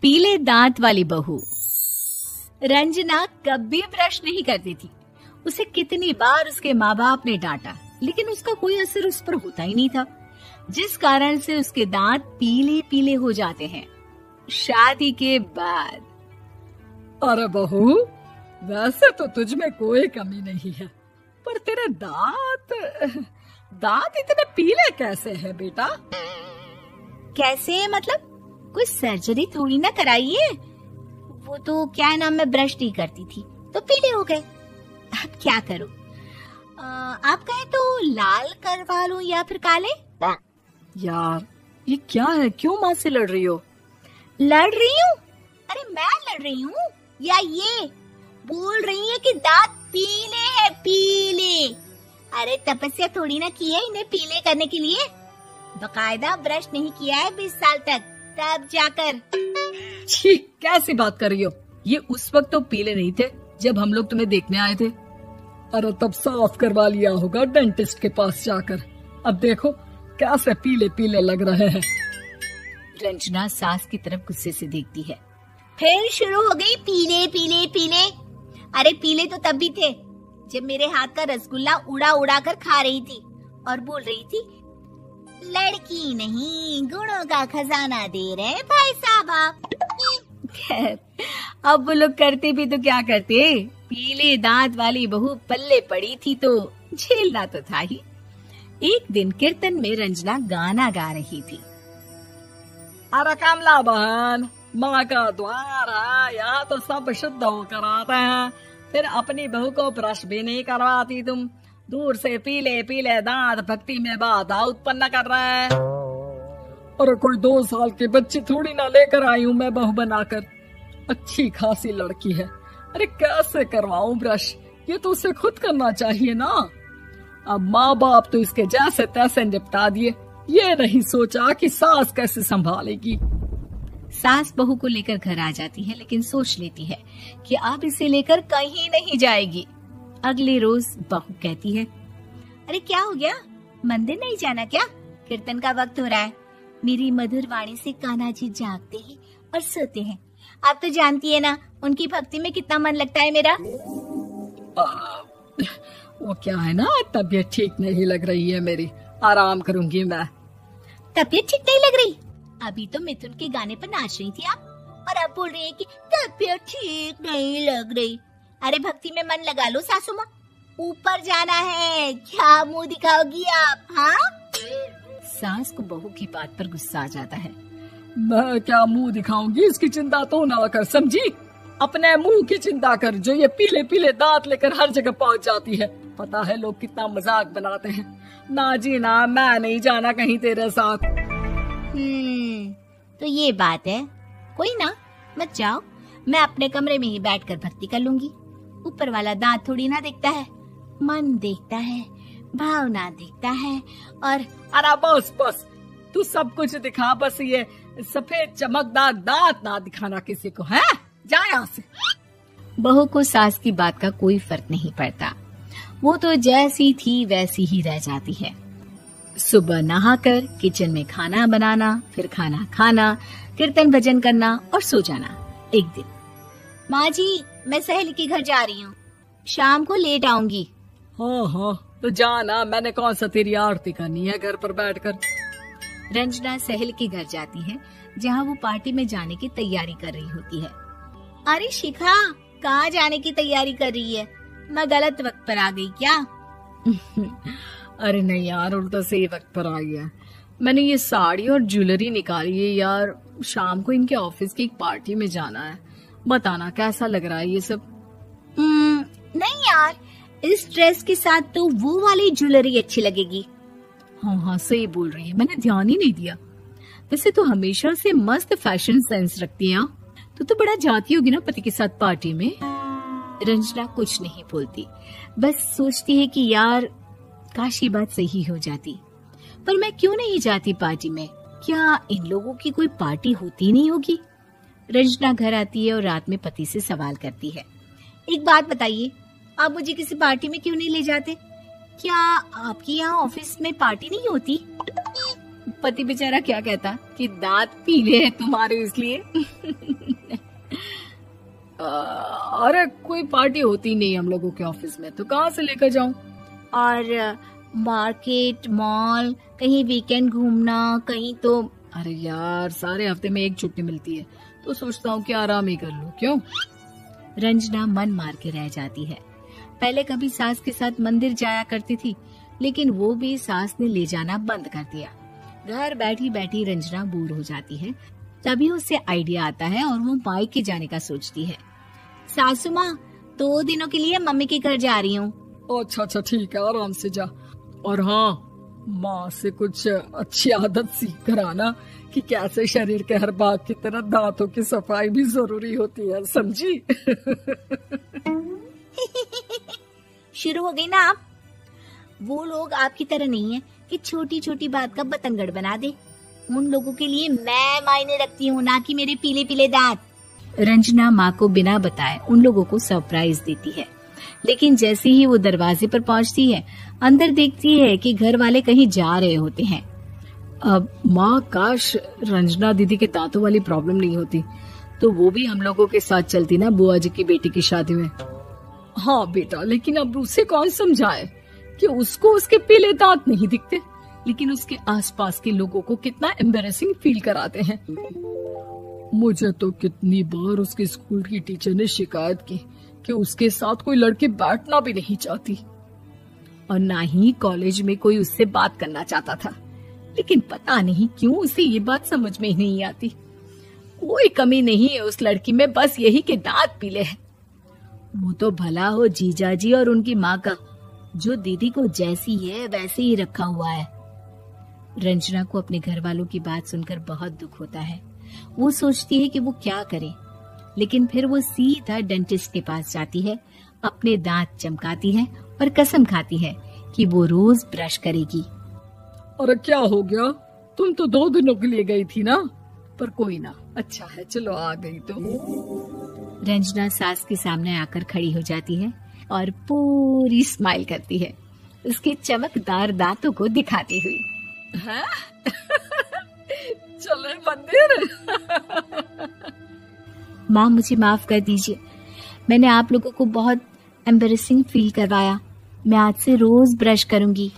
पीले दांत वाली बहू। रंजना कभी ब्रश नहीं करती थी। उसे कितनी बार उसके माँ बाप ने डांटा, लेकिन उसका कोई असर उस पर होता ही नहीं था, जिस कारण से उसके दांत पीले पीले हो जाते हैं। शादी के बाद। अरे बहू, वैसे तो तुझ में कोई कमी नहीं है, पर तेरे दांत इतने पीले कैसे हैं बेटा? कैसे मतलब? कोई सर्जरी थोड़ी ना कराइए। वो तो क्या नाम, मैं ब्रश नहीं करती थी तो पीले हो गए। अब क्या करूं? आप कहें तो लाल करवा लूं या फिर काले? यार ये क्या है, क्यों माँ से लड़ रही हो? लड़ रही हूँ? अरे मैं लड़ रही हूँ या ये बोल रही है कि दांत पीले हैं, पीले। अरे तपस्या थोड़ी ना की है इन्हें पीले करने के लिए। बकायदा ब्रश नहीं किया है 20 साल तक, तब जाकर। छी, कैसी बात कर रही हो? ये उस वक्त तो पीले नहीं थे जब हम लोग तुम्हें देखने आए थे। अरे तब साफ करवा लिया होगा डेंटिस्ट के पास जाकर। अब देखो कैसे पीले पीले लग रहे हैं। रंजना सास की तरफ गुस्से से देखती है। फिर शुरू हो गई पीले पीले पीले। अरे पीले तो तब भी थे जब मेरे हाथ का रसगुल्ला उड़ा उड़ा कर खा रही थी और बोल रही थी, लड़की नहीं गुणों का खजाना दे रहे भाई साहब आप। खैर अब वो लोग करते भी तो क्या करते, पीले दांत वाली बहू पल्ले पड़ी थी तो झेलना तो था ही। एक दिन कीर्तन में रंजना गाना गा रही थी। अरे कमला बहन, माँ का द्वार है, यहाँ तो सब शुद्ध होकर आते हैं, फिर अपनी बहू को ब्रश भी नहीं करवाती तुम। दूर से पीले पीले दांत भक्ति में बाधा उत्पन्न कर रहे हैं। अरे कोई 2 साल के बच्ची थोड़ी ना लेकर आई हूँ मैं बहू बनाकर। अच्छी खासी लड़की है, अरे कैसे करवाऊं ब्रश? ये तो उसे खुद करना चाहिए ना। अब माँ बाप तो इसके जैसे तैसे निपटा दिए, ये नहीं सोचा कि सास कैसे संभालेगी। सास बहू को लेकर घर आ जाती है, लेकिन सोच लेती है कि अब इसे लेकर कहीं नहीं जाएगी। अगले रोज बहू कहती है, अरे क्या हो गया, मंदिर नहीं जाना क्या? कीर्तन का वक्त हो रहा है। मेरी मधुर वाणी से कान्हा जी जागते हैं और सोते हैं। आप तो जानती है ना उनकी भक्ति में कितना मन लगता है मेरा। वो क्या है ना, तबीयत ठीक नहीं लग रही है मेरी, आराम करूंगी मैं। तबीयत ठीक नहीं लग रही? अभी तो मिथुन के गाने पर नाच रही थी आप, और अब बोल रही है कि तबीयत ठीक नहीं लग रही। अरे भक्ति में मन लगा लो सासू माँ, ऊपर जाना है, क्या मुंह दिखाओगी आप? हाँ? सास को बहू की बात पर गुस्सा आ जाता है। मैं क्या मुंह दिखाऊंगी, इसकी चिंता तो ना कर, समझी? अपने मुंह की चिंता कर, जो ये पीले पीले दांत लेकर हर जगह पहुंच जाती है। पता है लोग कितना मजाक बनाते हैं। ना जी ना, मैं नहीं जाना कहीं तेरे साथ। तो ये बात है, कोई ना, मत जाओ, मैं अपने कमरे में ही बैठकर भक्ति कर लूंगी। ऊपर वाला दांत थोड़ी ना देखता है, मन देखता है, भावना देखता है। और अरे बस बस, तू सब कुछ दिखा, बस ये सफेद चमकदार दांत ना दिखाना किसी को, है? जा यहाँ से। बहू को सास की बात का कोई फर्क नहीं पड़ता, वो तो जैसी थी वैसी ही रह जाती है। सुबह नहाकर किचन में खाना बनाना, फिर खाना खाना, कीर्तन भजन करना और सो जाना। एक दिन, माँ जी मैं सहेली के घर जा रही हूँ, शाम को लेट आऊंगी। हाँ हाँ तो जाना, मैंने कौन सा तेरी आरती करनी है घर पर बैठकर। रंजना सहेली के घर जाती है, जहाँ वो पार्टी में जाने की तैयारी कर रही होती है। अरे शिखा, कहाँ जाने की तैयारी कर रही है? मैं गलत वक्त पर आ गई क्या? अरे नहीं यार, उल्टा सही वक्त पर आ गया। मैंने ये साड़ी और ज्वेलरी निकाली है यार, शाम को इनके ऑफिस की एक पार्टी में जाना है। बताना कैसा लग रहा है ये सब? नहीं यार, इस ड्रेस के साथ तो वो वाली ज्वेलरी अच्छी लगेगी। हाँ हाँ सही बोल रही है, मैंने ध्यान ही नहीं दिया। वैसे तो हमेशा से मस्त फैशन सेंस रखती है। तो बड़ा जाती होगी ना पति के साथ पार्टी में। रंजना कुछ नहीं बोलती, बस सोचती है कि यार काश ये बात सही हो जाती, पर मैं क्यों नहीं जाती पार्टी में? क्या इन लोगों की कोई पार्टी होती नहीं होगी? रंजना घर आती है और रात में पति से सवाल करती है, एक बात बताइए, आप मुझे किसी पार्टी में क्यों नहीं ले जाते? क्या आपके यहाँ ऑफिस में पार्टी नहीं होती? पति बेचारा क्या कहता कि दांत पीले हैं तुम्हारे इसलिए। अरे कोई पार्टी होती नहीं हम लोगों के ऑफिस में, तो कहाँ से लेकर जाऊं? और मार्केट, मॉल, कहीं वीकेंड घूमना, कहीं तो। अरे यार सारे हफ्ते में एक छुट्टी मिलती है, तो सोचता हूँ कि आराम ही कर लूं। क्यों? रंजना मन मार के रह जाती है। पहले कभी सास के साथ मंदिर जाया करती थी, लेकिन वो भी सास ने ले जाना बंद कर दिया। घर बैठी बैठी रंजना बोर हो जाती है। तभी उसे आइडिया आता है और वो मायके जाने का सोचती है। सासू माँ, 2 दिनों के लिए मम्मी के घर जा रही हूँ। अच्छा ठीक है, आराम से जा। और हाँ, माँ से कुछ अच्छी आदत सीख कर आना कि कैसे शरीर के हर भाग की तरह दांतों की सफाई भी जरूरी होती है, समझी? शुरू हो गई ना आप। वो लोग आपकी तरह नहीं है कि छोटी छोटी बात का बतंगड़ बना दे। उन लोगों के लिए मैं मायने रखती हूँ, ना कि मेरे पीले पीले दांत। रंजना माँ को बिना बताए उन लोगों को सरप्राइज देती है, लेकिन जैसे ही वो दरवाजे पर पहुँचती है, अंदर देखती है कि घर वाले कहीं जा रहे होते हैं। अब माँ, काश रंजना दीदी के दांतों वाली प्रॉब्लम नहीं होती, तो वो भी हम लोगों के साथ चलती ना बुआ जी की बेटी की शादी में। हाँ बेटा, लेकिन अब उसे कौन समझाए कि उसको उसके पीले दांत नहीं दिखते, लेकिन उसके आसपास के लोगों को कितना एम्बैरेसिंग फील कराते हैं। मुझे तो कितनी बार उसके स्कूल की टीचर ने शिकायत की कि उसके साथ कोई लड़की बैठना भी नहीं चाहती, और ना ही कॉलेज में कोई उससे बात करना चाहता था। लेकिन पता नहीं क्यों उसे ये बात समझ में ही नहीं आती। कोई कमी नहीं है उस लड़की में, बस यही कि दांत पीले हैं। वो तो भला हो जीजाजी और उनकी माँ का, जो दीदी को जैसी है वैसे ही रखा हुआ है। रंजना को अपने घर वालों की बात सुनकर बहुत दुख होता है। वो सोचती है कि वो क्या करे, लेकिन फिर वो सीधा डेंटिस्ट के पास जाती है, अपने दांत चमकाती है और कसम खाती है कि वो रोज ब्रश करेगी। अरे क्या हो गया? तुम तो 2 दिनों के लिए गई थी ना, पर कोई ना, अच्छा है, चलो आ गई तो। रंजना सास के सामने आकर खड़ी हो जाती है और पूरी स्माइल करती है, उसके चमकदार दांतों को दिखाती हुई। चले मंदिर। माँ, मुझे माफ कर दीजिए, मैंने आप लोगों को बहुत एम्बैरेसिंग फील करवाया। मैं आज से रोज ब्रश करूंगी।